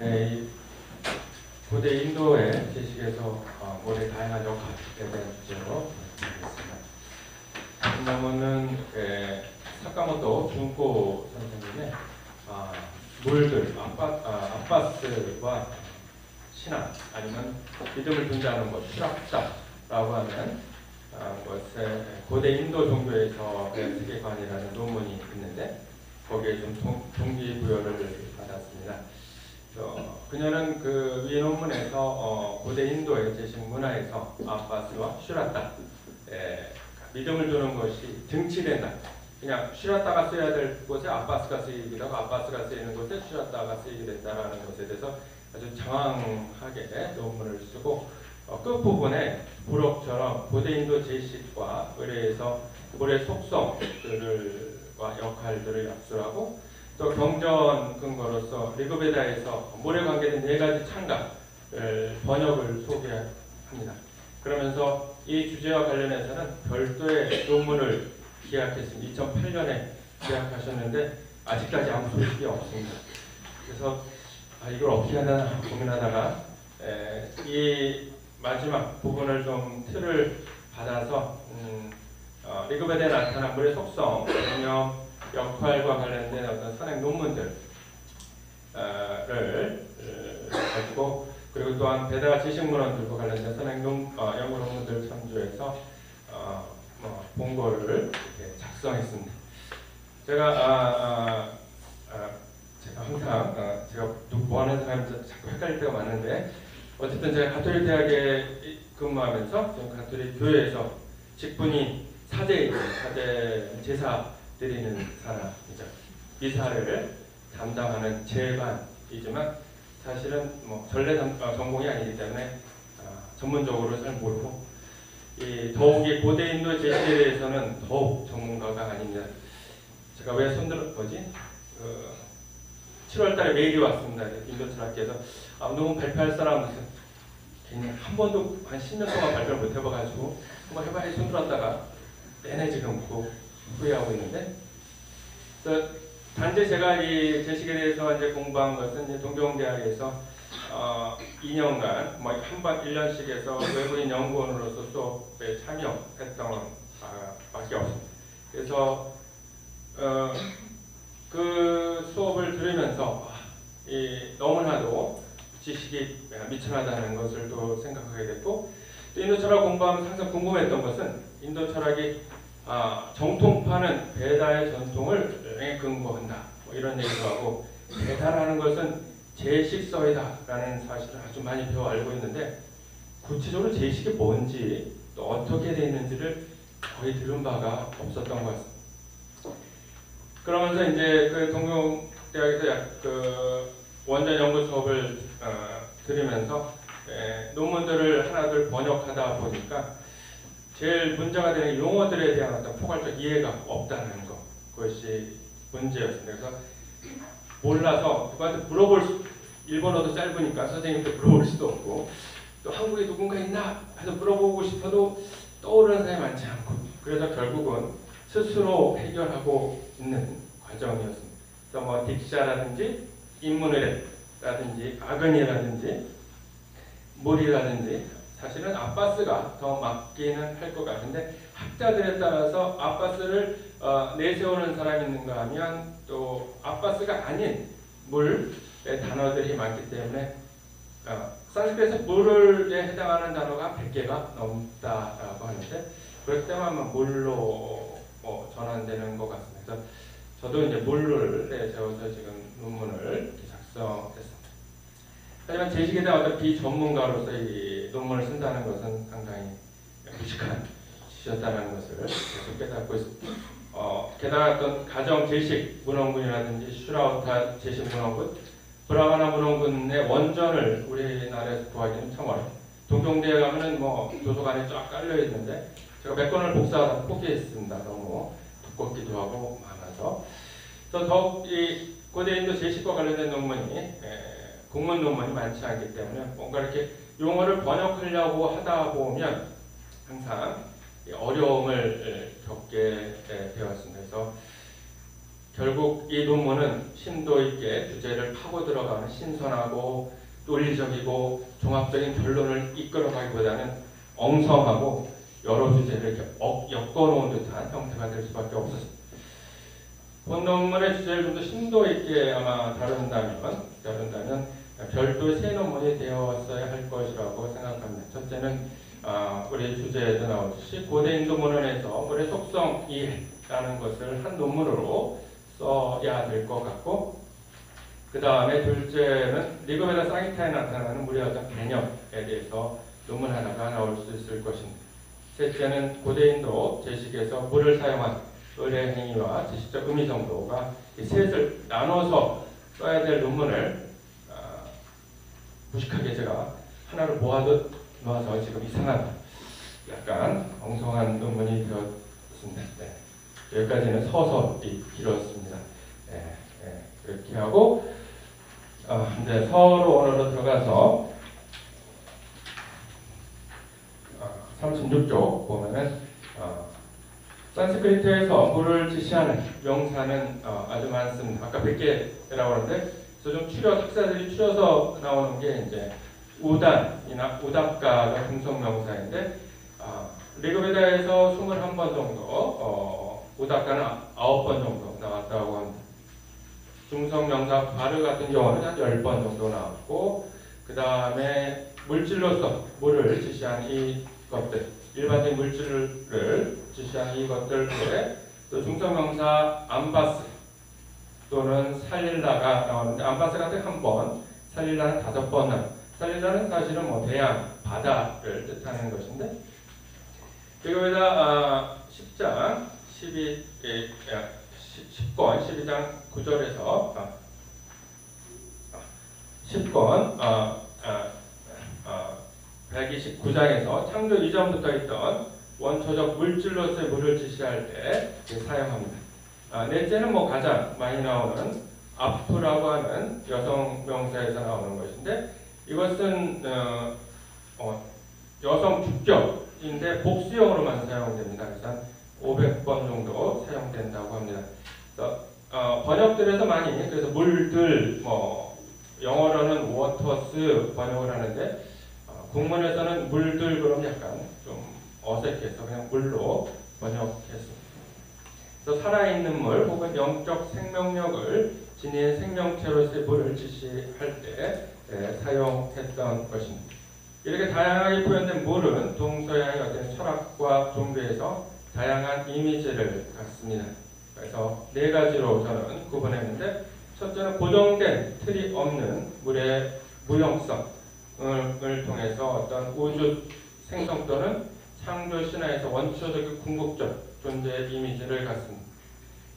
이 고대 인도의 제식에서 모래 다양한 역할에 대한 주제로 말씀드리겠습니다. 그러면은 사카모토 준코 선생님의 물들, 아빠스와 신앙 아니면 믿음을 둔다는 것, 슈락다라고 하는 것에 고대 인도 종교에서의 세계관이라는 논문이 있는데 거기에 좀 동기부여를 받았습니다. 그녀는 그 위 논문에서 고대 인도의 제식 문화에서 아빠스와 슈라타, 믿음을 두는 것이 등치된다. 그냥 슈라타가 써야 될 곳에 아빠스가 쓰이기도 하고 아빠스가 쓰이는 곳에 슈라타가 쓰이게 된다는 것에 대해서 아주 장황하게 논문을 쓰고 끝부분에 부록처럼 고대 인도 제식과 의뢰에서 물의 속성들과 역할들을 약술하고 또 경전 근거로서 리그베다에서 물에 관계된 4가지 창각을 번역을 소개합니다. 그러면서 이 주제와 관련해서는 별도의 논문을 기약했습니다. 2008년에 기약하셨는데 아직까지 아무 소식이 없습니다. 그래서 이걸 어떻게 하나 고민하다가 이 마지막 부분을 좀 틀을 받아서 리그베다에 나타난 물의 속성, 개념, 역할과 관련된 어떤 선행 논문들을 가지고 그리고 또한 베다 지식 문헌들과 관련된 선행 연구 논문들 참조해서 본거를 이렇게 작성했습니다. 제가 항상 제가 뭐 하는 사람이 자꾸 헷갈릴 때가 많은데 어쨌든 제가 가톨릭 대학에 근무하면서 지금 가톨릭 교회에서 직분이 사제 제사 드리는 사람이죠. 미사를 담당하는 재관이지만 사실은 뭐 전례 전공이 아니기 때문에 전문적으로 잘 모르고 더욱이 고대 인도 제식에 대해서는 더욱 전문가가 아닙니다. 제가 왜 손들었지? 7월달에 메일이 왔습니다. 인도 철학계에서 너무 발표할 사람 괜히 한 번도 한 10년 동안 발표를 못 해봐가지고 한번 해봐야 손들었다가 내내 지금 후회하고 있는데 단지 제가 이 제식에 대해서 이제 공부한 것은 이제 동경대학에서 2년간 뭐 한번 1년씩 해서 외국인 연구원으로서 수업에 참여했던 밖에 없습니다. 그래서 그 수업을 들으면서 너무나도 지식이 미천하다는 것을 또 생각하게 됐고 또 인도 철학 공부하면서 항상 궁금했던 것은 인도 철학이 정통파는 베다의 전통을 근거한다 뭐 이런 얘기도 하고 베다라는 것은 제식서이다라는 사실을 아주 많이 배워 알고 있는데 구체적으로 제식이 뭔지 또 어떻게 되어 있는지를 거의 들은 바가 없었던 것 같습니다. 그러면서 이제 그 동경대학에서 그 원전 연구 수업을 들으면서 논문들을 하나둘 번역하다 보니까 제일 문제가 되는 용어들에 대한 어떤 포괄적 이해가 없다는 것, 그것이 문제였습니다. 그래서 몰라서 누구한테 일본어도 짧으니까 선생님한테 물어볼 수도 없고 또 한국에 누군가 있나 해서 물어보고 싶어도 떠오르는 사람이 많지 않고 그래서 결국은 스스로 해결하고 있는 과정이었습니다. 그래서 뭐 딕샤라든지 인문의례라든지 아그니라든지 물이라든지 사실은 아빠스가 더 맞기는 할 것 같은데 학자들에 따라서 아빠스를 내세우는 사람이 있는가 하면 또 아빠스가 아닌 물의 단어들이 많기 때문에 산스크리트에서 물에 해당하는 단어가 100개가 넘다라고 하는데 그럴 때만 물로 전환되는 것 같습니다. 그래서 저도 이제 물을 세워서 지금 논문을 작성했습니다. 하지만 제식에 대한 어떤 비전문가로서 이 논문을 쓴다는 것은 상당히 무식한 짓이었다는 것을 계속 깨닫고 있습니다. 게다가 어떤 가정 제식 문헌군이라든지 슈라우타 제식 문헌군, 브라바나 문헌군의 원전을 우리나라에서 구하기는 참 어렵습니다. 동경대에 가면은 뭐 도서관에 쫙 깔려 있는데 제가 몇 권을 복사하다 포기했습니다. 너무 두껍기도 하고 많아서. 또 더욱 이 고대 인도 제식과 관련된 논문이 국문 논문이 많지 않기 때문에 뭔가 이렇게 용어를 번역하려고 하다 보면 항상 어려움을 겪게 되었습니다. 그래서 결국 이 논문은 심도 있게 주제를 파고 들어가는 신선하고 논리적이고 종합적인 결론을 이끌어가기보다는 엉성하고 여러 주제를 이렇게 엮어놓은 듯한 형태가 될 수밖에 없었습니다. 본 논문의 주제를 좀 더 심도 있게 아마 다룬다면 별도의 새 논문이 되었어야 할 것이라고 생각합니다. 첫째는 우리 주제에도 나오듯이 고대 인도 문헌에서 물의 속성 이해라는 것을 한 논문으로 써야 될 것 같고, 그 다음에 둘째는 리그베다 상히타에 나타나는 물의 어떤 개념에 대해서 논문 하나가 나올 수 있을 것입니다. 셋째는 고대 인도 제식에서 물을 사용한 의례 행위와 지식적 의미 정도가 이 셋을 나눠서 써야 될 논문을 무식하게 제가 하나를 모아서 지금 이상한 약간 엉성한 논문이 되었습니다. 네. 여기까지는 서서히 길었습니다. 그렇게 하고 이제 서로 언어로 들어가서 36쪽 보면은 산스크리트에서 물을 지시하는 명사는 아주 많습니다. 아까 100개라고 하는데 좀 학자들이 추려서 나오는 게 이제 우단이나 우답가가 중성명사인데 리그베다에서 21번 정도, 우답가는 9번 정도 나왔다고 합니다. 중성명사 바르 같은 경우는 한 10번 정도 나왔고, 그 다음에 물질로서 물을 지시한 이 것들, 일반적인 물질을 지시한 이것들 외에 또 중성명사 암바스 또는 살릴라가 나오는데, 암바스 같은 1번, 살릴라는 5번 나옵니다. 살릴라는 사실은 대양, 바다를 뜻하는 것인데, 여기다 10장 10권 12장 9절에서 10권 129장에서 창조 이전부터 있던 원초적 물질로서의 물을 지시할 때 사용합니다. 넷째는 가장 많이 나오는 아프라고 하는 여성 명사에서 나오는 것인데, 이것은 여성 주격인데 복수형으로만 사용됩니다. 그래서 500번 정도 사용된다고 합니다. 그래서 번역들에서 많이 그래서 물들 영어로는 워터스 번역을 하는데 국문에서는 물들 그럼 약간 좀 어색해서 그냥 물로 번역했습니다. 그래서 살아있는 물 혹은 영적 생명력을 지닌 생명체로서의 물을 지시할 때 사용했던 것입니다. 이렇게 다양하게 표현된 물은 동서양의 어떤 철학과 종교에서 다양한 이미지를 갖습니다. 그래서 4가지로 저는 구분했는데, 첫째는 고정된 틀이 없는 물의 무형성을 통해서 어떤 우주 생성 또는 창조 신화에서 원초적인 궁극적 존재의 이미지를 갖습니다.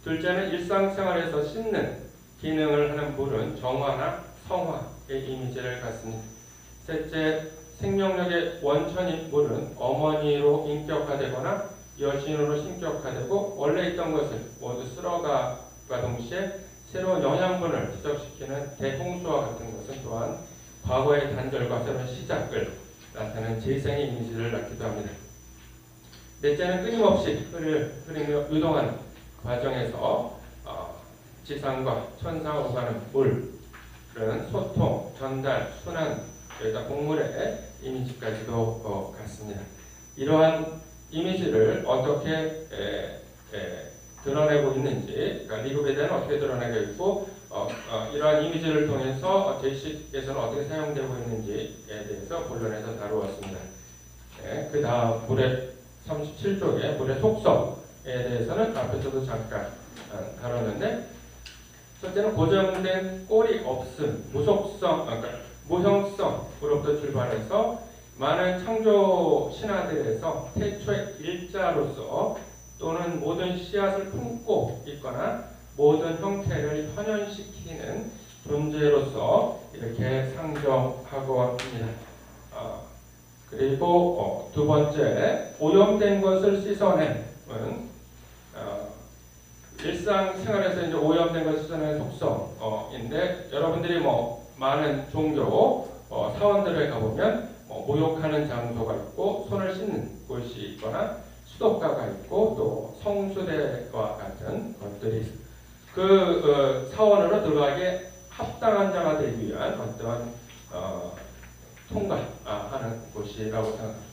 둘째는 일상생활에서 씻는 기능을 하는 물은 정화나 성화의 이미지를 갖습니다. 셋째, 생명력의 원천인 물은 어머니로 인격화되거나 여신으로 신격화되고 원래 있던 것을 모두 쓸어가과 동시에 새로운 영양분을 지적시키는 대홍수와 같은 것은 또한 과거의 단절과 새로운 시작을 나타내는 재생의 이미지를 낳기도 합니다. 넷째는 끊임없이 흐르며 유동하는 과정에서 지상과 천상을 오가는 물은 소통, 전달, 순환, 여기다 곡물의 이미지까지도 같습니다. 이러한 이미지를 어떻게 드러내고 있는지, 그러니까 리그베다는 어떻게 드러내고 있고 이러한 이미지를 통해서 제식에서는 어떻게 사용되고 있는지에 대해서 본론에서 다루었습니다. 그 다음 물의 37쪽에 물의 속성에 대해서는 앞에서도 잠깐 다뤘는데, 첫째는 고정된 꼴이 없음, 무형성으로부터 출발해서 많은 창조 신화들에서 태초의 일자로서 또는 모든 씨앗을 품고 있거나 모든 형태를 현현시키는 존재로서 이렇게 상정하고 있습니다. 그리고 두 번째, 오염된 것을 씻어내는 일상생활에서 이제 오염된 것을 씻어내는 속성인데, 여러분들이 많은 종교 사원들에 가보면 모욕하는 장소가 있고 손을 씻는 곳이 있거나 수도가가 있고 또 성수대와 같은 것들이 있습니다. 그 사원으로 들어가기에 합당한 자가 되기 위한 어떤 통과하는 곳이라고 생각합니다.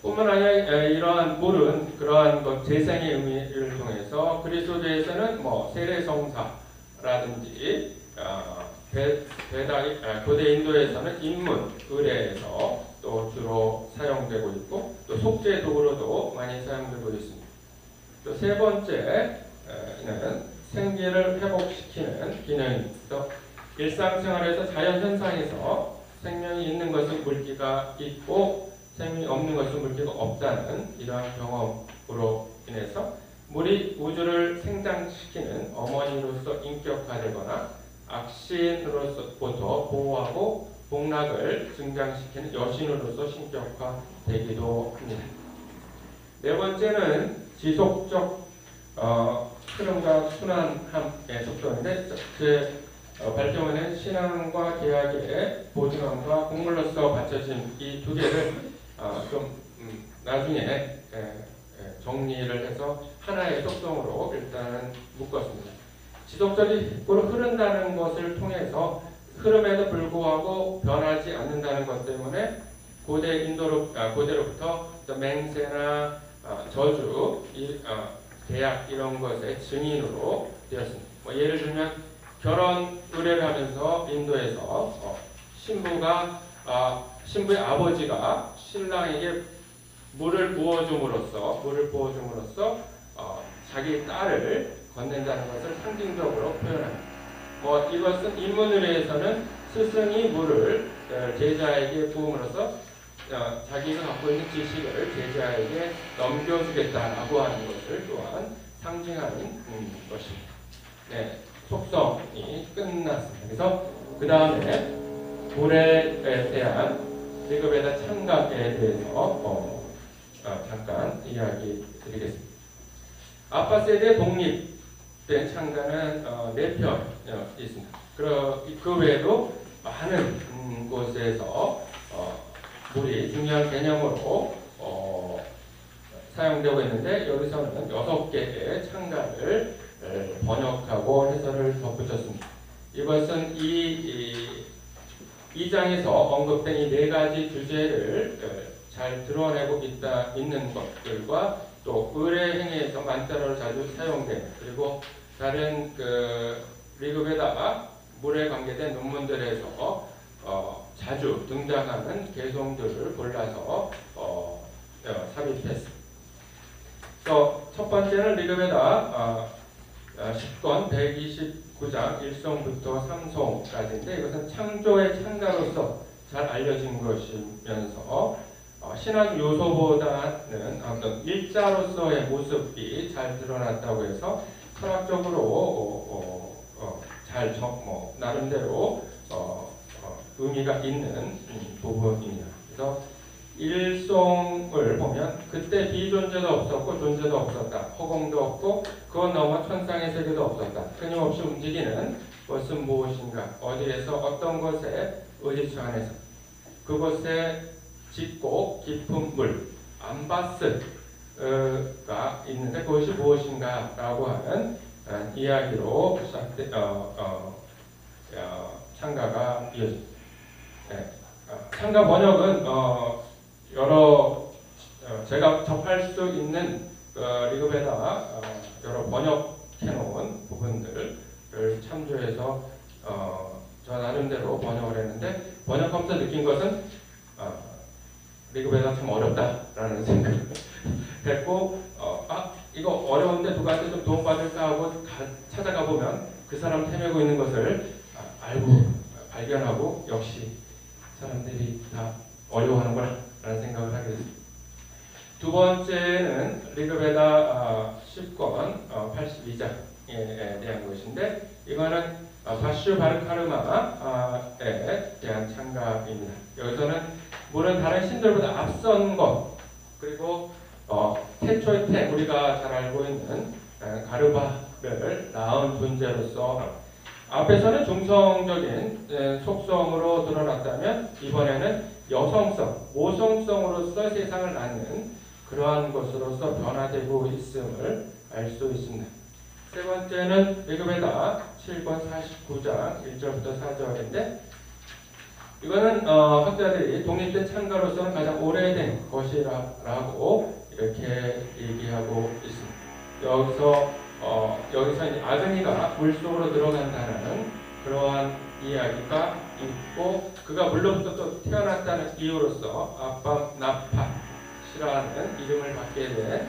뿐만 아니라 이러한 물은 그러한 재생의 의미를 통해서 그리스도에서는 뭐 세례성사라든지 고대 인도에서는 인문, 의례에서 또 주로 사용되고 있고 또 속죄 도구로도 많이 사용되고 있습니다. 또 세 번째는 생기를 회복시키는 기능입니다. 일상생활에서 자연 현상에서 생명이 있는 것은 물기가 있고 생명이 없는 것은 물기가 없다는 이러한 경험으로 인해서 물이 우주를 생장시키는 어머니로서 인격화되거나 악신으로서부터 보호하고 복락을 증장시키는 여신으로서 신격화되기도 합니다. 네 번째는 지속적 흐름과 순환함의 속도인데 제 발전은 신앙과 계약의 보증함과 곡물로서 받쳐진 이 두 개를 좀 나중에 정리를 해서 하나의 속성으로 일단은 묶었습니다. 지속적으로 흐른다는 것을 통해서 흐름에도 불구하고 변하지 않는다는 것 때문에 고대로부터 맹세나 저주, 계약 이런 것의 증인으로 되었습니다. 뭐 예를 들면 결혼 의례를 하면서 인도에서 신부의 아버지가 신랑에게 물을 부어줌으로써 자기 딸을 건넨다는 것을 상징적으로 표현합니다. 뭐 이것은 인문의례에서는 스승이 물을 제자에게 부음으로써 자기가 갖고 있는 지식을 제자에게 넘겨주겠다라고 하는 것을 또한 상징하는 것입니다. 네, 속성이 끝났습니다. 그래서 그 다음에 물에 대한 리그베다 창각에 대해서 잠깐 이야기 드리겠습니다. 아빠 세대 독립된 창가는 4편 있습니다. 그 외에도 많은 곳에서 물이 중요한 개념으로 사용되고 있는데 여기서는 6개의 창가를 번역하고 해설을 덧붙였습니다. 이것은 이 장에서 언급된 이 4가지 주제를 잘 드러내고 있는 것들과 또 의례 행위에서 만자로 자주 사용된 그리고 다른 리그베다 물에 관계된 논문들에서 자주 등장하는 개성들을 골라서 삽입했습니다. 첫 번째는 리그베다 10권 129장 1성부터 3성까지인데 이것은 창조의 창가로서 잘 알려진 것이면서 신학 요소보다는 어떤 일자로서의 모습이 잘 드러났다고 해서 철학적으로 나름대로 의미가 있는 부분입니다. 그래서 일송을 보면 그때 비존재도 없었고 존재도 없었다. 허공도 없고 그것 넘어 천상의 세계도 없었다. 끊임없이 움직이는 것은 무엇인가? 어디에서 어떤 것에 의지치 안에서 그곳에 짙고 깊은 물 암바스가 있는데 그것이 무엇인가? 라고 하는 이야기로 창가가 이어집니다. 네. 창가 번역은 여러 제가 접할 수 있는 리그베다 여러 번역해놓은 부분들을 참조해서 저 나름대로 번역을 했는데 번역하면서 느낀 것은 리그베다 참 어렵다라는 생각을 했고 이거 어려운데 누구한테 좀 도움받을까 하고 찾아가 보면 그 사람 헤매고 있는 것을 알고 발견하고 역시 사람들이 다 어려워하는구나 라는 생각을 하게 됐습니다. 두 번째는 리그베다 10권 82장에 대한 것인데 이거는 바슈 바르카르마에 대한 창가입니다. 여기서는 물은 다른 신들보다 앞선 것 그리고 태초의 태 우리가 잘 알고 있는 가르바를 낳은 존재로서 앞에서는 중성적인 속성으로 드러났다면 이번에는 여성성, 모성성으로서 세상을 낳는 그러한 것으로서 변화되고 있음을 알 수 있습니다. 세 번째는 리그베다 7권 49장 1절부터 4절인데 이거는 학자들이 독립된 창가로서는 가장 오래된 것이라고 이렇게 얘기하고 있습니다. 여기서 이제 아그니가 물속으로 들어간다는 그러한 이야기가 있고 그가 물로부터 또 태어났다는 이유로서 아빠 나팟이라는 이름을 받게 된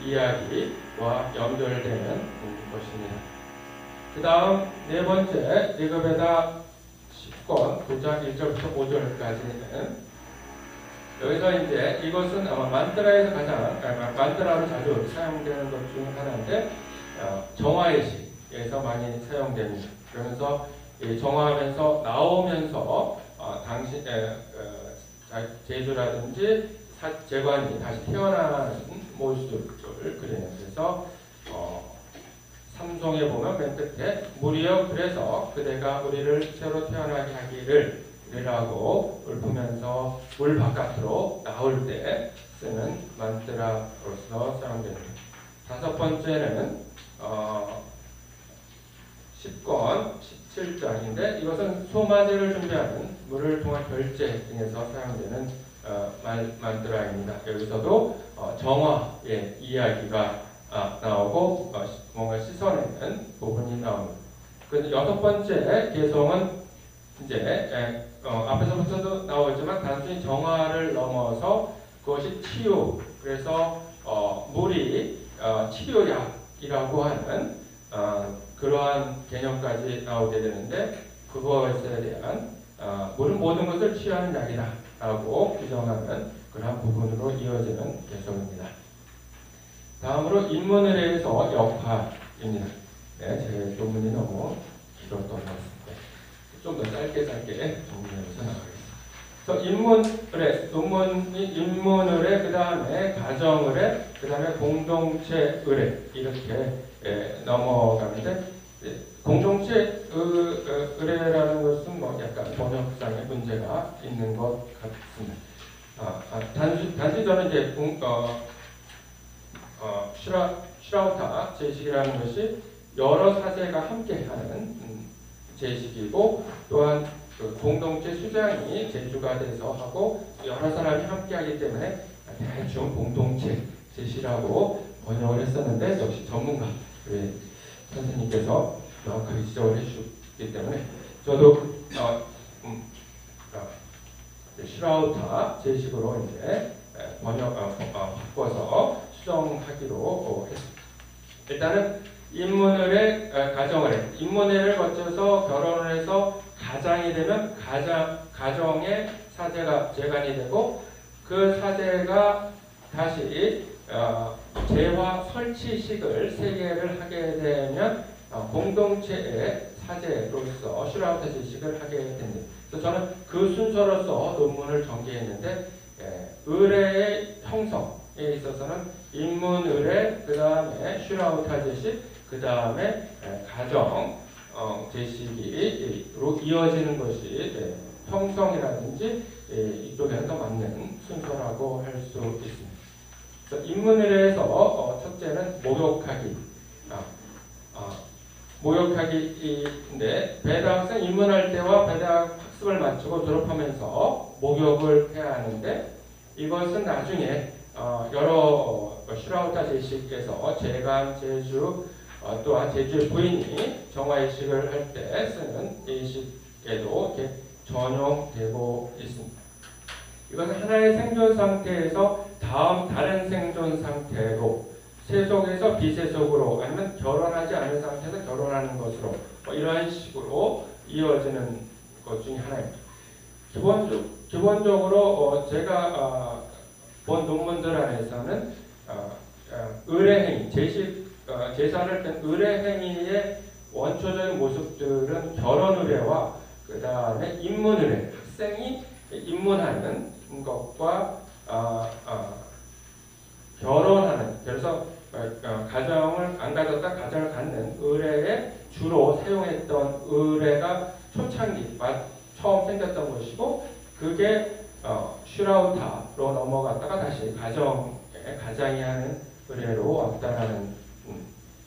이야기와 연결되는 것입니다. 그 다음 네 번째 리그베다 10권 9장 1절부터 5절까지는 여기서 이제 이것은 아마 만트라에서 만트라로 자주 사용되는 것 중 하나인데 정화의식에서 많이 사용됩니다. 그러면서 정화하면서 나오면서 당신 제주라든지 재관이 다시 태어나는 모습을 그리는 그래서 삼송에 보면 맨 끝에 무리여 그래서 그대가 우리를 새로 태어나게 하기를 이라고 읊으면서 물 바깥으로 나올 때 쓰는 만트라로서 사용됩니다. 다섯 번째는 10권 17장인데 이것은 소마제를 준비하는 물을 통한 결제 등에서 사용되는 만트라입니다. 여기서도 정화의 이야기가 나오고 뭔가 씻어내는 부분이 나옵니다. 그래서 여섯 번째 개성은 이제 앞에서부터도 나오지만 단순히 정화를 넘어서 그것이 치유 그래서 물이 치료약이라고 하는 그러한 개념까지 나오게 되는데 그것에 대한 물은 모든 것을 치유하는 약이다 라고 규정하는 그러한 부분으로 이어지는 개성입니다. 다음으로 인문의례에서 역할입니다. 네, 제 논문이 너무 길었던 것 같습니다. 좀 더 짧게 정리해서 나가겠습니다. 그래서 인문의례, 그 다음에 가정의례, 그 다음에 공동체 의례 이렇게 넘어가는데 공동체 의례라는 것은 뭐 약간 번역상의 문제가 있는 것 같습니다. 단지 저는 이제 슈라우타 제식이라는 것이 여러 사제가 함께하는 제식이고 또한 그 공동체 수장이 제주가 돼서 하고 여러 사람이 함께하기 때문에 대충 공동체 제시라고 번역을 했었는데 역시 전문가 선생님께서 정확하게 지적을 해주셨기 때문에 저도 슈라우타 제식으로 이제 바꿔서 수정하기로 했습니다. 일단은 인문의례, 가정의례, 인문의례를 거쳐서 결혼을 해서 가장이 되면 가정의 사제가 재관이 되고 그 사제가 다시 재화 설치식을 3개를 하게 되면 공동체의 사제로서 슈라우타 제식을 하게 됩니다. 그래서 저는 그 순서로서 논문을 전개했는데 의례의 형성에 있어서는 인문의례, 그 다음에 슈라우타 제식, 그 다음에 가정 제식으로 이어지는 것이 형성이라든지 이쪽에는 더 맞는 순서라고 할 수 있습니다. 그래서 인문의례에서 첫째는 목욕하기. 목욕하기인데 배다학생 입문할 때와 배다학 학습을 마치고 졸업하면서 목욕을 해야 하는데 이것은 나중에 여러 슈라우타 제식에서 재간, 제주 또한 제주의 부인이 정화의식을 할 때 쓰는 예식에도 이렇게 전용되고 있습니다. 이것은 하나의 생존 상태에서 다른 생존 상태로 세속에서 비세속으로 아니면 결혼하지 않은 상태에서 결혼하는 것으로 이러한 식으로 이어지는 것 중에 하나입니다. 기본적으로 제가 본 논문들 안에서는 의례행위, 제사를 뺀 의례행위의 원초적인 모습들은 결혼의례와 그 다음에 입문의례, 학생이 입문하는 것과 결혼하는, 그래서 가정을 안 가졌다 가정을 갖는 의례에 주로 사용했던 의례가 초창기 처음 생겼던 것이고 그게 슈라우타로 넘어갔다가 다시 가장이 하는 의례로 왔다라는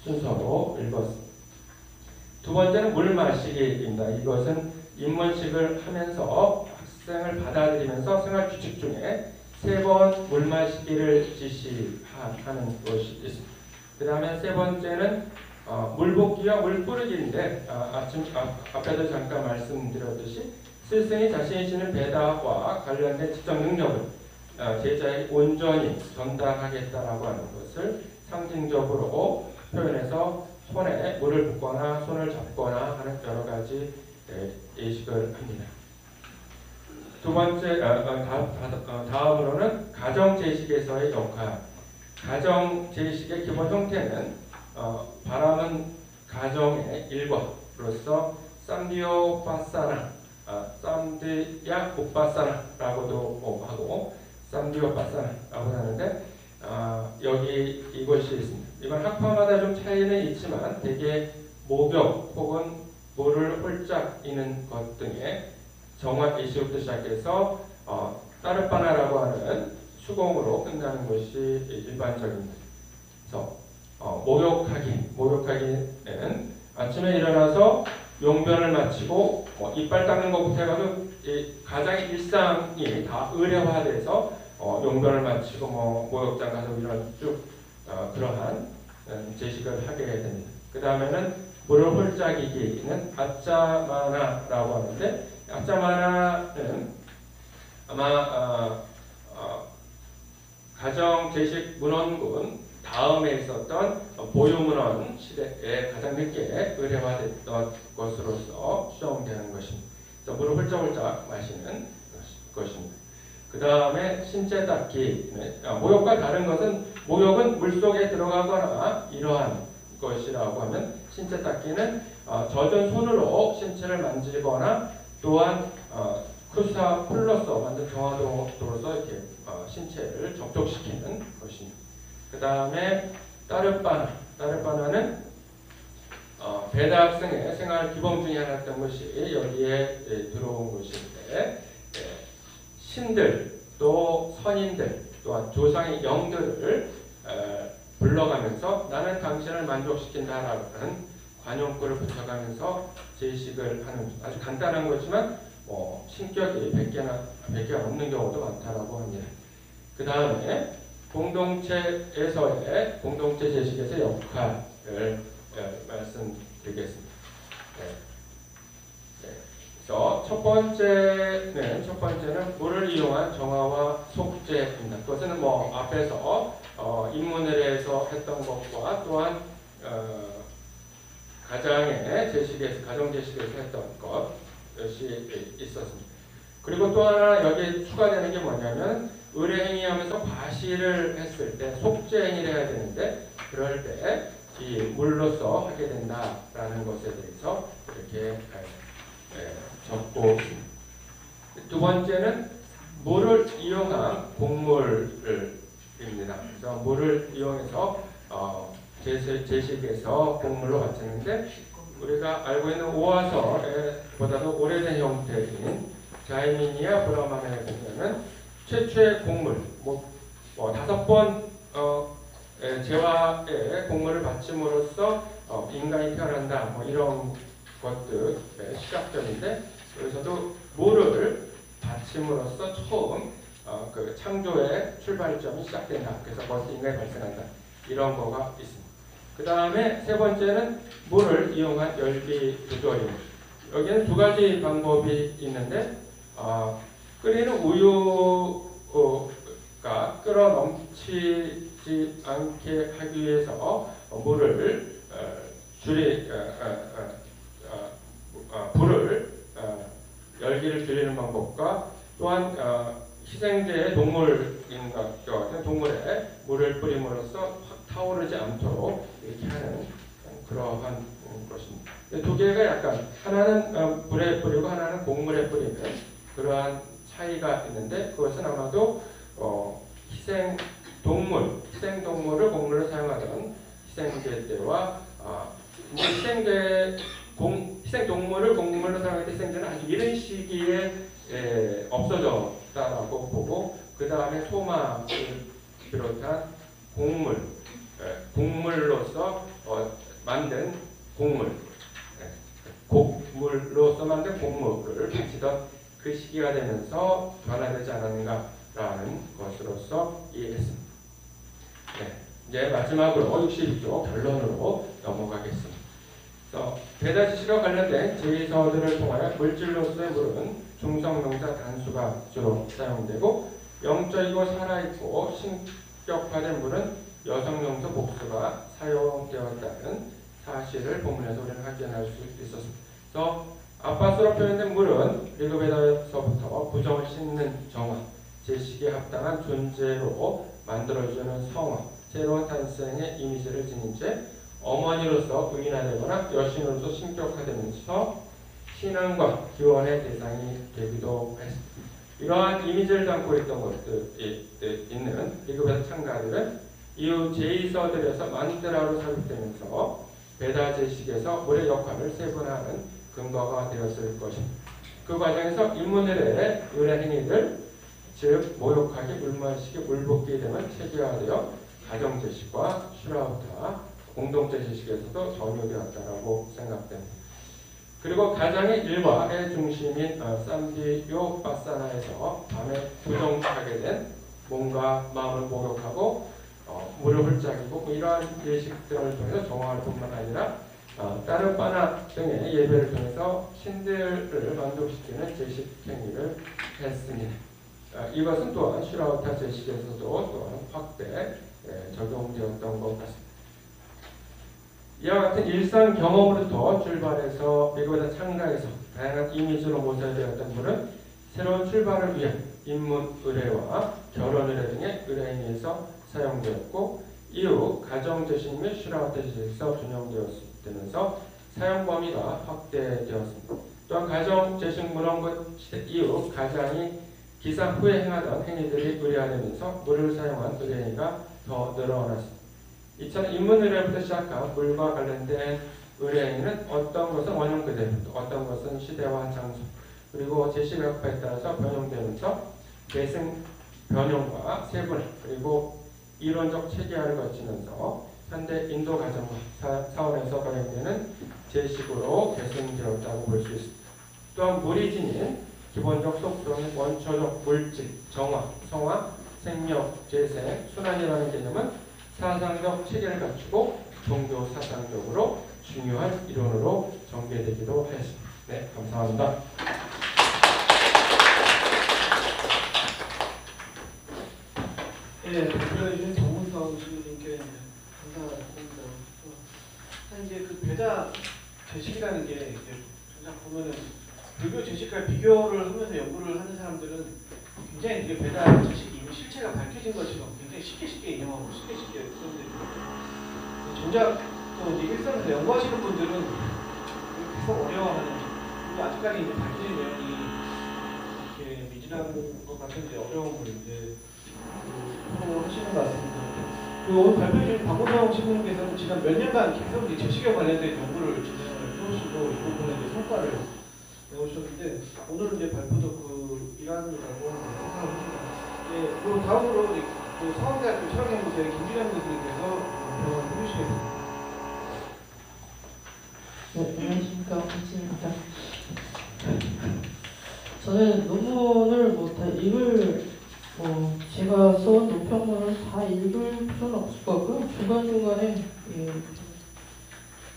순서로 읽었습니다. 두 번째는 물 마시기입니다. 이것은 입문식을 하면서 학생을 받아들이면서 생활 규칙 중에 3번 물 마시기를 지시하는 것이 있습니다. 그 다음에 세 번째는 물 붓기와 물 뿌리기인데 앞에도 잠깐 말씀드렸듯이 스승이 자신이 지닌 배다와 관련된 지적 능력을 제자에게 온전히 전달하겠다라고 하는 것을 상징적으로 표현해서 손에 물을 붓거나 손을 잡거나 하는 여러 가지 예식을 합니다. 두 번째, 다음으로는 가정 제식에서의 역할. 가정 제식의 기본 형태는 바람은 가정의 일과로서 쌈디오 파사나, 쌈디야 오빠사나라고도 하고 쌈디오 파사나라고 하는데 여기 이것이 있습니다. 이건 학파마다 좀 차이는 있지만 대개 목욕 혹은 물을 홀짝 이는 것 등의 정화 이슈부터 시작해서 따르바나라고 하는 수공으로 끝나는 것이 일반적입니다. 그래서 목욕하기는 아침에 일어나서 용변을 마치고 이빨 닦는 것부터 해가지고 가장 일상이 다 의례화돼서 용변을 마치고 목욕장 가서 이런 쭉 그러한 제식을 하게 됩니다. 그 다음에는 물을 홀짝이기는 아짜마나라고 하는데 아짜마나는 아마 가정 제식 문헌군 다음에 있었던 보유문헌 시대에 가장 늦게 의례화됐던 것으로서 추정되는 것입니다. 물을 홀짝홀짝 마시는 것입니다. 그 다음에 신체 닦기는 목욕과 다른 것은 목욕은 물속에 들어가거나 이러한 것이라고 하면 신체 닦기는 젖은 손으로 신체를 만지거나 또한 쿠사 풀로서 만든 정화도로서 이렇게 신체를 접촉시키는 것입니다. 그 다음에 따르바나는 배다 학생의 생활 기본 중에 하나였던 것이 여기에 들어온 것인데 신들 또 선인들 또한 조상의 영들을 불러가면서 나는 당신을 만족시킨다라는 관용구를 붙여가면서 제식을 하는 아주 간단한 거지만 신격이 100개가 넘는 경우도 많다라고 합니다. 그 다음에 공동체 제식에서의 역할을 말씀드리겠습니다. 그래서 첫 번째는 물을 이용한 정화와 속죄입니다. 그것은 앞에서 입문을에서 했던 것과 또한 가정 제식에서 했던 것이 있었습니다. 그리고 또 하나 여기에 추가되는 게 뭐냐면 의례행위하면서 과시를 했을 때 속죄행위를 해야 되는데 그럴 때 이 물로서 하게 된다라는 것에 대해서 이렇게 적고 있습니다. 두 번째는 물을 이용한 곡물입니다. 그래서 물을 이용해서 제식에서 곡물로 바치는데 우리가 알고 있는 오화설보다도 오래된 형태인 자이미니아 브라만에 보면은 최초의 곡물, 5번 제와의 곡물을 바침으로써 인간이 태어난다, 이런 것들의 시작점인데 여기서도 물을 바침으로써 처음 그 창조의 출발점이 시작된다. 그래서 거기서 인간이 발생한다. 이런 거가 있습니다. 그 다음에 세 번째는 물을 이용한 열기 조절입니다. 여기는 두 가지 방법이 있는데 끓이는 우유가 끓어 넘치지 않게 하기 위해서 물을 불을 열기를 줄이는 방법과 또한 희생제의 동물인 것 같은 동물에 물을 뿌림으로써 확 타오르지 않도록 이렇게 하는 그러한 것입니다. 두 개가 약간 하나는 물에 뿌리고 하나는 곡물에 뿌리는 그러한 차이가 있는데 그것은 아마도 희생동물을 곡물로 사용하던 희생제 때와 희생동물을 곡물로 사용할 때 희생제는 아주 이른 시기에 없어졌다라고 보고 그 다음에 소마를 비롯한 곡물로서 만든 곡물, 곡물로서 만든 곡물을 바치던 그 시기가 되면서 변화되지 않았는가라는 것으로서 이해했습니다. 네, 이제 마지막으로 62쪽 결론으로 넘어가겠습니다. 배다 지식과 관련된 제의서들을 통하여 물질로서의 물은 중성명사 단수가 주로 사용되고 영적이고 살아있고 신격화된 물은 여성명사 복수가 사용되었다는 사실을 본문에서 우리는 확인할 수 있었습니다. 그래서 아파스로 표현된 물은 리그베다에서부터 부정을 씻는 정화, 제식에 합당한 존재로 만들어주는 성화, 새로운 탄생의 이미지를 지닌 채 어머니로서 부인화되거나 여신으로서 신격화되면서 신앙과 기원의 대상이 되기도 했습니다. 이러한 이미지를 담고 있던 것들이 있는 리그베다 창가들은 이후 제의서들에서 만드라로 삽입되면서 베다 제식에서 물의 역할을 세분화하는 근거가 되었을 것입니다. 그 과정에서 인문의례의 의례 행위들, 즉 모욕하기, 물마시기, 물붓기 등은 체계화되어 가정제식과 슈라우타, 공동제식에서도 전유되었다고 생각됩니다. 그리고 가장의 일과의 중심인 삼비요 바사나에서 밤에 부정하게 된 몸과 마음을 모욕하고 물을 훌짝이고 이러한 예식들을 통해서 정화할 뿐만 아니라 다른 바나 등의 예배를 통해서 신들을 만족시키는 제식 행위를 했습니다. 이것은 또한 슈라우타 제식에서도 또한 확대 적용되었던 것 같습니다. 이와 같은 일상 경험으로부터 출발해서 미국의 창가에서 다양한 이미지로 모사되었던 물은 새로운 출발을 위한 인문 의례와 결혼 의례 등의 의례 행위에서 사용되었고 이후 가정 제식 및 슈라우타 제식에서 준용되면서 사용 범위가 확대되었습니다. 또한 가정 제식 문헌국 시대 이후 가장이 기사 후에 행하던 행위들이 의례화되면서 물을 사용한 의례 행위가 더 늘어났습니다. 이처럼 인문 의례부터 시작한 물과 관련된 의례 행위는 어떤 것은 원형 그대로, 어떤 것은 시대와 장소, 그리고 제식의 역할에 따라서 변형되면서 계승 변형과 세분화, 그리고 이론적 체계화를 거치면서 현대 인도 가정과 사원에서 발행되는 제식으로 계승되었다고 볼 수 있습니다. 또한 물이 지닌 기본적 속성인 원초적 물질, 정화, 성화, 생명, 재생, 순환이라는 개념은 사상적 체계를 갖추고 종교 사상적으로 중요한 이론으로 전개되기도 했습니다. 네, 감사합니다. 네, 대표해주신 정문성 신부님께 감사합니다. 사실 이제 그 배다 제식이라는 게 이제 그냥 보면은 불교 제식과 비교를 하면서 연구를 하는 사람들은 굉장히 이게 배다 제식이 이미 실체가 밝혀진 것처럼 굉장히 쉽게 인용하고 쉽게 쓰는데 정작 또 이제 일선에서 연구하시는 분들은 계속 어려워하는 그리고 아직까지 이제 밝혀진 내용이 이렇게 미진한 것 같은데 어려움을 이제 하시는 것 같습니다. 그리고 오늘 발표해주신 박문성 신부님께서는 지난 몇 년간 계속 이제 제식에 관련된 연구를 진행을 해오시고 이 부분에 이제 성과를 내오셨는데 오늘은 이제 발표도 그 일환이라고 생각합니다. 네, 그리고 다음으로 그 서강대학교 철학연구소의 김준현 교수님께서 발표를 해주시겠습니다. 네, 안녕하십니까. 김진입니다. 저는 논문을 다 읽을 제가 써온 논평문을 다 읽을 필요는 없을 것 같고요. 중간중간에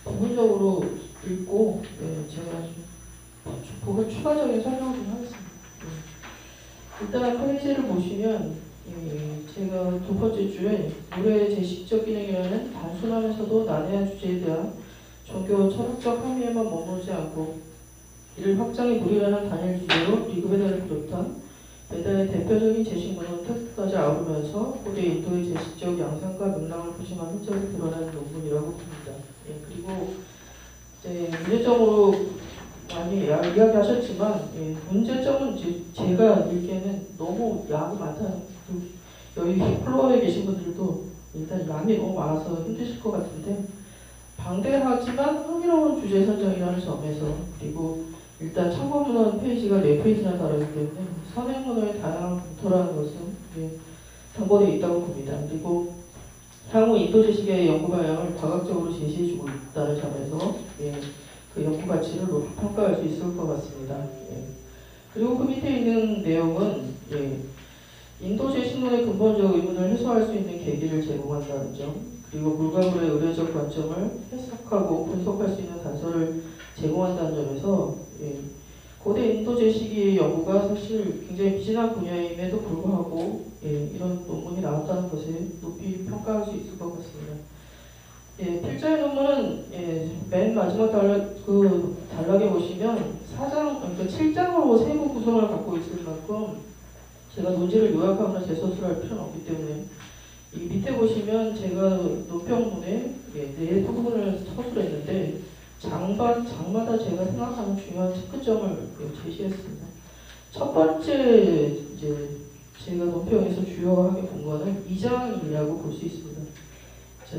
부분적으로 읽고 제가 보고 추가적인 설명을 좀 하겠습니다. 일단 페이지를 보시면 제가 두 번째 줄에 물의 제식적 기능이라는 단순하면서도 난해한 주제에 대한 종교 철학적 함의에만 머무르지 않고 이를 확장해 보리라는 단일 주제로 리그베다를 비롯한 베다의 대표적인 제식 문헌 텍스트까지 아우르면서 고대 인도의 제식적 양상과 맥락을 부심한 흔적이 드러나는 논문이라고 봅니다. 그리고 문제점으로 많이 이야기하셨지만 문제점은 제가 읽기에는 너무 양이 많다는 여기 플로어에 계신 분들도 일단 양이 너무 많아서 힘드실 것 같은데 방대하지만 흥미로운 주제 선정이라는 점에서 그리고 일단 참고문헌 페이지가 4페이지나 다르기 때문에 선행문헌의 다양한 검토라는 것은 당번에 있다고 봅니다. 그리고 향후 인도 제식의 연구 방향을 과학적으로 제시해주고 있다는 같습니다. 예. 그리고 그 밑에 있는 내용은 인도제 신문의 근본적 의문을 해소할 수 있는 계기를 제공한다는 점, 그리고 물과물의 의례적 관점을 해석하고 분석할 수 있는 단서를 제공한다는 점에서 고대 인도제 시기의 연구가 사실 굉장히 미진한 분야임에도 불구하고 이런 논문이 나왔다는 것에 높이 평가할 수 있을 것 같습니다. 필자의 논문은 맨 마지막 단락에 보시면 4장, 그러니까 7장으로 세부 구성을 갖고 있을 만큼 제가 논지를 요약하거나 재서술할 필요는 없기 때문에 이 밑에 보시면 제가 논평문에 네 부분을 서술했는데 장마다 제가 생각하는 중요한 체크점을 제시했습니다. 첫 번째 제가 논평에서 주요하게 본 거는 2장이라고 볼 수 있습니다.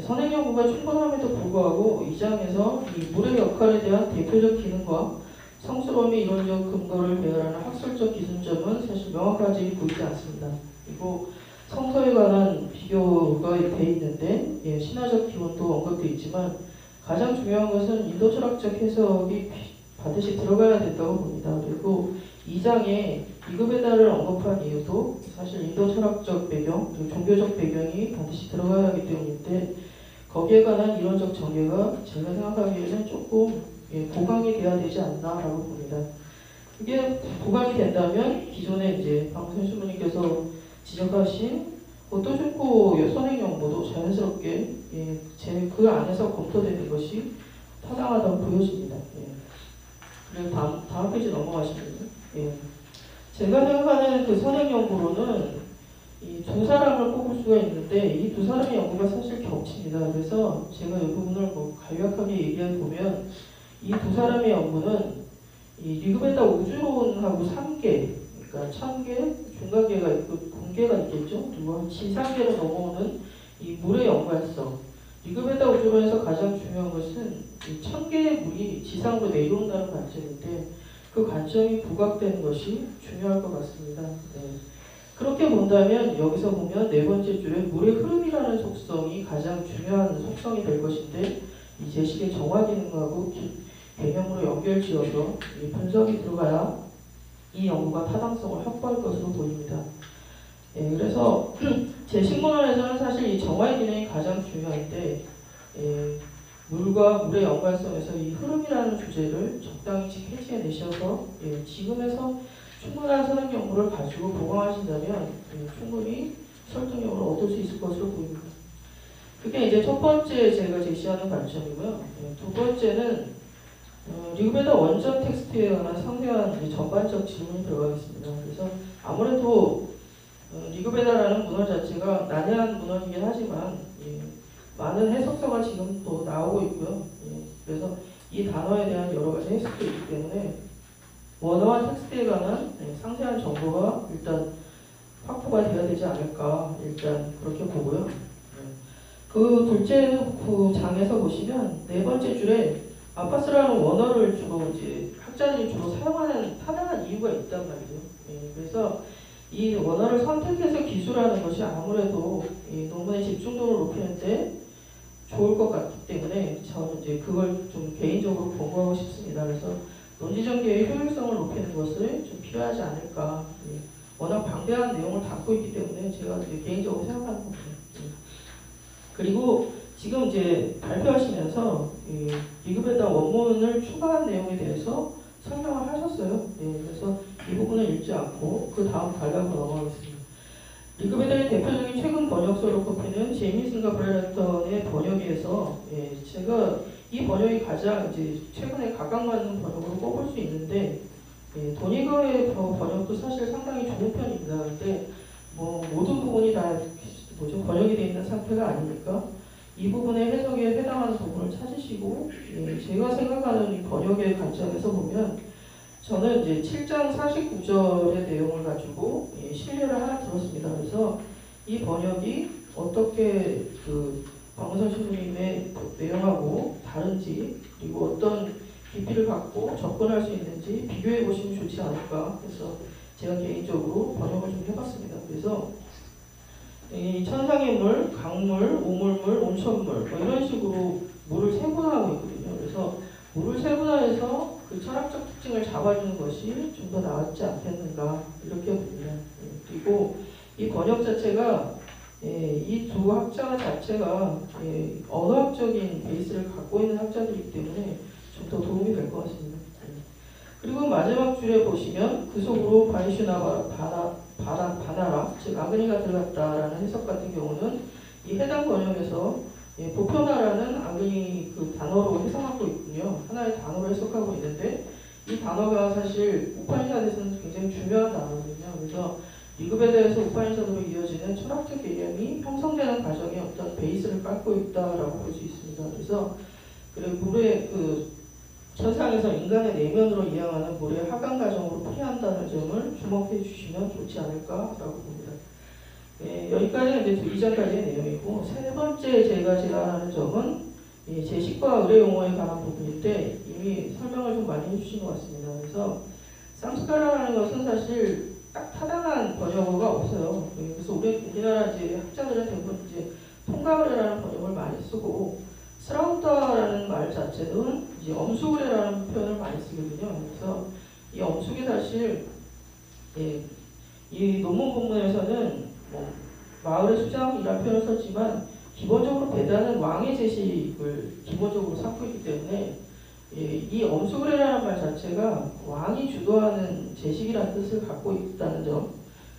선행 연구가 충분함에도 불구하고 2장에서 이 물의 역할에 대한 대표적 기능과 성스러움의 이론적 근거를 배열하는 학술적 기준점은 사실 명확하지 보이지 않습니다. 그리고 성서에 관한 비교가 돼 있는데 신화적 기원도 언급돼 있지만 가장 중요한 것은 인도 철학적 해석이 반드시 들어가야 된다고 봅니다. 그리고 2장에 리그베다를 언급한 이유도 사실 인도 철학적 배경, 그리고 종교적 배경이 반드시 들어가야 하기 때문인데 거기에 관한 이론적 전개가 제가 생각하기에는 조금 보강이 돼야 되지 않나라고 봅니다. 그게 보강이 된다면 기존에 방금 선생님께서 지적하신 오토준코 선행 연구도 자연스럽게 그 안에서 검토되는 것이 타당하다고 보여집니다. 그리고 다음 페이지 넘어가시면요. 제가 생각하는 그 선행 연구로는 이 두 사람을 꼽을 수가 있는데 이 두 사람의 연구가 사실 겹칩니다. 그래서 제가 이 부분을 간략하게 얘기해 보면 이 두 사람의 연구는 이 리그베다 우주론하고 3계, 그러니까 천계, 중간계가 있고 공계가 있겠죠. 그리고 지상계로 넘어오는 이 물의 연관성. 리그베다 우주론에서 가장 중요한 것은 이 천개의 물이 지상으로 내려온다는 관점인데 그 관점이 부각되는 것이 중요할 것 같습니다. 그렇게 본다면 여기서 보면 네 번째 줄에 물의 흐름이라는 속성이 가장 중요한 속성이 될 것인데 이 제식의 정화 기능하고 개념으로 연결지어서 이 분석이 들어가야 이 연구가 타당성을 확보할 것으로 보입니다. 그래서 제식문헌에서는 사실 이 정화의 기능이 가장 중요한데 물과 물의 연관성에서 이 흐름이라는 주제를 적당히 해치해내셔서 지금에서 충분한 선행 연구를 가지고 보강하신다면 충분히 설득력을 얻을 수 있을 것으로 보입니다. 그게 이제 첫 번째 제가 제시하는 관점이고요. 두 번째는 리그베다 원전 텍스트에 관한 상세한 전반적 질문이 들어가겠습니다. 그래서 아무래도 리그베다라는 문헌 자체가 난해한 문헌이긴 하지만 많은 해석서가 지금 또 나오고 있고요. 그래서 이 단어에 대한 여러 가지 해석도 있기 때문에 원어와 텍스트에 관한 상세한 정보가 일단 확보가 되어야 되지 않을까 일단 그렇게 보고요. 그 둘째 그 장에서 보시면 네 번째 줄에 아파스라는 원어를 주로 학자들이 주로 사용하는 타당한 이유가 있단 말이죠. 그래서 이 원어를 선택해서 기술하는 것이 아무래도 이 논문의 집중도를 높이는데 좋을 것 같기 때문에 저는 그걸 좀 개인적으로 권고하고 싶습니다. 그래서 논지전개의 효율성을 높이는 것을 좀 필요하지 않을까. 워낙 방대한 내용을 담고 있기 때문에 제가 개인적으로 생각하는 겁니다. 그리고 지금 발표하시면서 리그베다 원문을 추가한 내용에 대해서 설명을 하셨어요. 그래서 이 부분을 읽지 않고 그 다음 단락으로 넘어가겠습니다. 리그베다의 대표적인 최근 번역서로 꼽히는 제이미슨과 브레라턴의 번역에서 제가 이 번역이 가장 최근에 각광받는 번역으로 꼽을 수 있는데 도니거의 번역도 사실 상당히 좋은 편입니다. 근데 모든 부분이 다 번역이 되어 있는 상태가 아니니까 이 부분의 해석에 해당하는 부분을 찾으시고 제가 생각하는 이 번역의 관점에서 보면 저는 7장 49절의 내용을 가지고 신뢰를 하나 들었습니다. 그래서 이 번역이 어떻게 박문선 신부님의 내용하고 다른지 그리고 어떤 깊이를 갖고 접근할 수 있는지 비교해 보시면 좋지 않을까 해서 제가 개인적으로 번역을 좀 해봤습니다. 그래서 이 천상의 물, 강물, 오물물, 온천물 이런 식으로 물을 세분화하고 있거든요. 그래서 물을 세분화해서 그 철학적 특징을 잡아주는 것이 좀 더 나았지 않겠는가 이렇게 봅니다. 그리고 이 번역 자체가 이 두 학자 자체가 언어학적인 베이스를 갖고 있는 학자들이기 때문에 좀 더 도움이 될 것 같습니다. 그리고 마지막 줄에 보시면 그 속으로 바이슈나 바나라 즉 아그니가 들어갔다라는 해석 같은 경우는 이 해당 번역에서 보편화라는 아그니 그 단어로 해석하고 있군요. 하나의 단어로 해석하고 있는데 이 단어가 사실 우파니샤드에서는 굉장히 중요한 단어거든요. 그래서 리그베드에서 우파니샤드로 이어지는 철학적 개념이 형성되는 과정에 어떤 베이스를 깔고 있다라고 볼 수 있습니다. 그래서 물의 그 천상에서 인간의 내면으로 이양하는 물의 하강 과정으로 풀이한다는 점을 주목해 주시면 좋지 않을까라고 봅니다. 여기까지는 이제 2장까지의 내용이고 세 번째 제가 제안하는 점은 제식과 의뢰 용어에 관한 부분인데 이미 설명을 좀 많이 해주신 것 같습니다. 그래서 쌍스카라라는 것은 사실 딱 타당한 번역어가 없어요. 그래서 우리나라 이제 학자들은 대부분 이제 통가의뢰라는 번역을 많이 쓰고 스라우타라는 말 자체는 이제 엄수의뢰라는 표현을 많이 쓰거든요. 그래서 이 엄숙이 사실 이 논문 본문에서는 마을의 수장이라는 표현을 썼지만 기본적으로 배다는 왕의 제식을 기본적으로 삼고 있기 때문에 이 엄숙의뢰라는 말 자체가 왕이 주도하는 제식이라는 뜻을 갖고 있다는 점,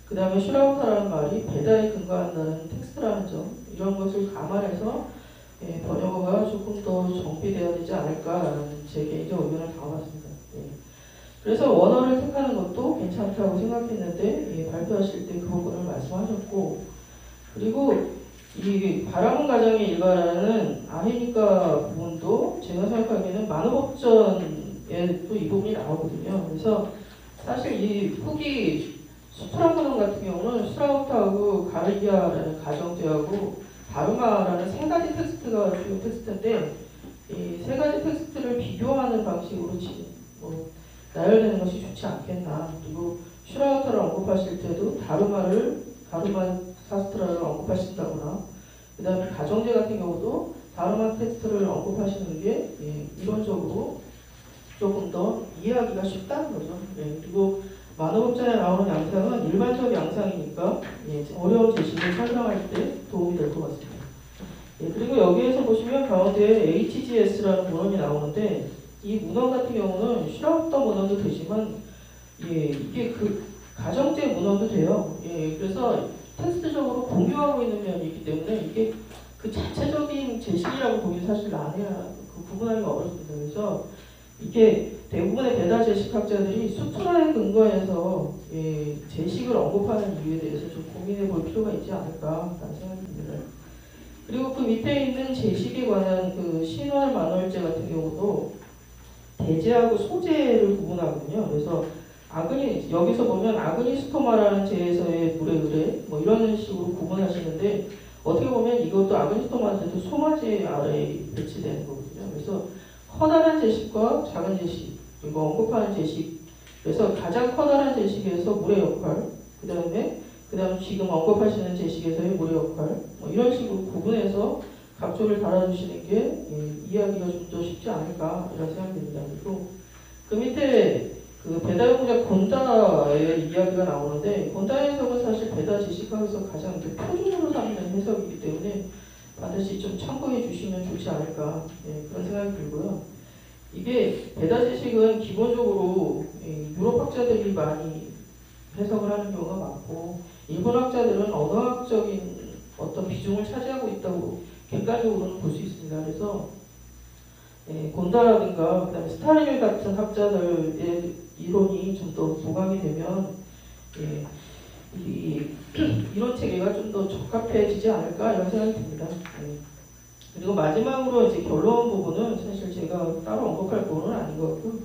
그 다음에 슈라우타라는 말이 배다에 근거한다는 텍스트라는 점, 이런 것을 감안해서 번역어가 조금 더 정비되어야 되지 않을까라는 제 개인적 의견을 담아봤습니다. 그래서 원어를 택하는 것도 괜찮다고 생각했는데 발표하실 때 그 부분을 말씀하셨고, 그리고 이 바람은 가정의 일과라는 아히니까 부분도 제가 생각하기에는 만호법전에도 이 부분이 나오거든요. 그래서 사실 이 후기 수트라문헌 같은 경우는 수라우타하고 가르기아라는 가정제하고 다루마라는 세 가지 텍스트가 주요 텍스트인데 이 세 가지 텍스트를 비교하는 방식으로 나열되는 것이 좋지 않겠나. 그리고 슈라우타를 언급하실 때도 다루마 사스트라를 언급하신다거나 그 다음에 가정제 같은 경우도 다루마 텍스트를 언급하시는 게 이론적으로 조금 더 이해하기가 쉽다는 거죠. 그리고 만호법전에 나오는 양상은 일반적 양상이니까 어려운 제식을 설명할 때 도움이 될 것 같습니다. 그리고 여기에서 보시면 가운데에 HGS라는 문헌이 나오는데 이 문헌 같은 경우는 슈라우터 문헌도 되지만 이게 그 가정제 문헌도 돼요. 그래서 텍스트적으로 공유하고 있는 면이 있기 때문에 이게 그 자체적인 제식이라고 보기 사실 난해야 구분하기가 어렵습니다. 그래서 이게 대부분의 배다 제식학자들이 수트라에 근거해서 제식을 언급하는 이유에 대해서 좀 고민해 볼 필요가 있지 않을까라는 생각이 듭니다. 그리고 그 밑에 있는 제식에 관한 그 신월 만월제 같은 경우도 대제하고 소제를 구분하거든요. 그래서 여기서 보면 아그니스토마라는 제에서의 물의 의뢰 이런 식으로 구분하시는데 어떻게 보면 이것도 아그니스토마한테도 소마제 아래에 배치되는 거거든요. 그래서 커다란 제식과 작은 제식, 그리고 언급하는 제식, 그래서 가장 커다란 제식에서 물의 역할, 그 다음에 지금 언급하시는 제식에서의 물의 역할, 이런 식으로 구분해서 각조를 달아주시는 게 이해하기가 좀 더 쉽지 않을까 이런 생각이 듭니다. 그리고 그 밑에 그 배다 용작 곤다의 이야기가 나오는데 곤다 해석은 사실 배다 제식학에서 가장 표준으로 삼는 해석이기 때문에 반드시 좀 참고해 주시면 좋지 않을까 그런 생각이 들고요. 이게 배다 제식은 기본적으로 유럽 학자들이 많이 해석을 하는 경우가 많고 일본 학자들은 언어학적인 어떤 비중을 차지하고 있다고 객관적으로는 볼 수 있습니다. 그래서 곤다라든가 그다음에 스타릴 같은 학자들의 이론이 좀 더 부각이 되면 이 이론 체계가 좀 더 적합해지지 않을까 이런 생각이 듭니다. 그리고 마지막으로 이제 결론 부분은 사실 제가 따로 언급할 부분은 아닌 것 같고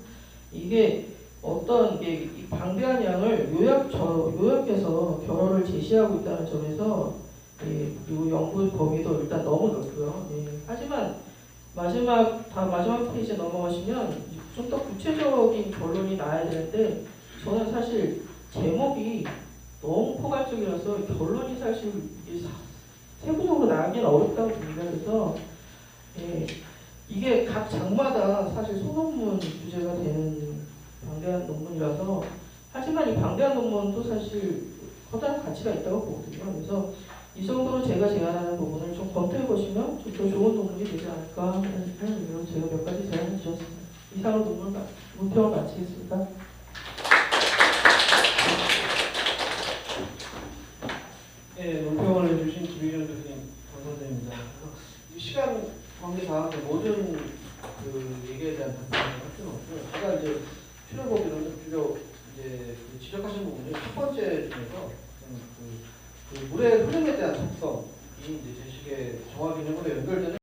이게 어떤 이 방대한 양을 요약해서 결론을 제시하고 있다는 점에서 그리고 연구 범위도 일단 너무 넓고요. 하지만 마지막 페이지에 넘어가시면 좀 더 구체적인 결론이 나야 되는데 저는 사실 제목이 너무 포괄적이라서 결론이 사실 세부적으로 나가기는 어렵다고 봅니다. 그래서 이게 각 장마다 사실 소논문 주제가 되는 방대한 논문이라서 하지만 이 방대한 논문도 사실 커다란 가치가 있다고 보거든요. 그래서 이 정도로 제가 제안하는 부분을 좀 검토해 보시면 좀 더 좋은 논문이 되지 않을까 하는 의미로 제가 몇 가지 제안을 드렸습니다. 이상으로 논평을 마치겠습니다. 네, 논평을 해주신 김희정 교수님 감사드립니다. 이 시간 관계상 모든 그 얘기에 대한 답변을 할 수는 없고요. 제가 이제 추려보기로는 주로 이제 그 지적하신 부분이 첫 번째 중에서 그 물의 흐름에 대한 속성이 이제 제식의 정화 개념으로 연결되는